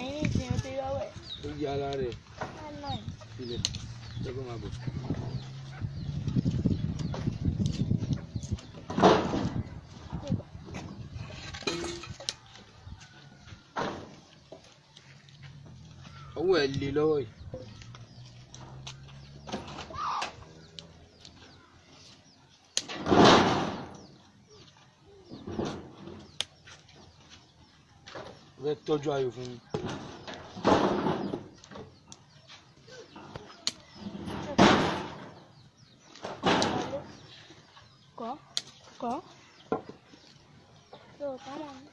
yín ní ìsìn o ti rọ́wẹ̀. Ó yí ara rẹ̀. Lánà ẹ̀. Sílẹ̀. Jẹ́ kó máa bọ̀. Ọwọ́ ẹ̀ le lọ́wọ́ yìí. Fẹ́ tọ́jú ayò fún mi. Kọ́. Yóò kọ́ mọ́ mi.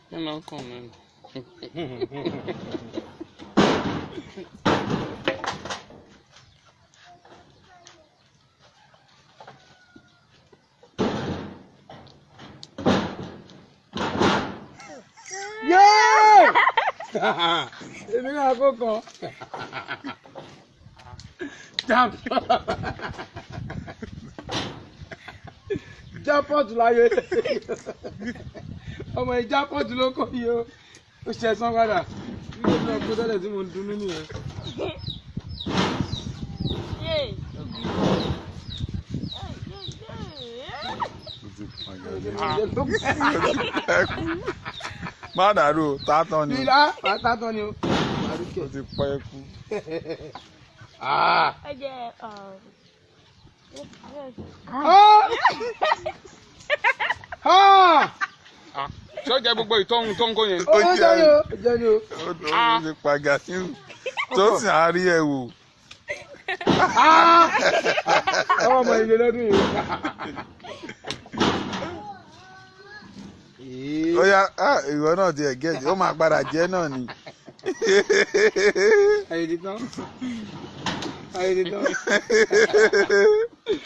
Kí ló ń kàn mí? Èmi náà kó kan. Jápọ̀tù láyé. Ọmọ ìjápọ̀tù ló kọ́ yìí o. Ó ṣe ẹ̀sán padà. Nígbà tí wọ́n kó tẹ́lẹ̀ tí mo ń dunnú nìyẹn. Má dàrú tátán ni. Ìlà tátán ni o. Ó ti pẹ́ kú. Ẹ jẹ́ Ṣé ó jẹ gbogbo ìtọ́hun tó ń kó yẹn? Ó jẹ́ ni o. ó ti pàgà sí tó sì á rí ẹ wò. Ọmọ ìlú lọ́dún yìí. Ó yá ìwọ náà ti ẹ̀ gẹ̀ẹ́sì ó máa padà jẹ́ náà ni. Ayé ti tán.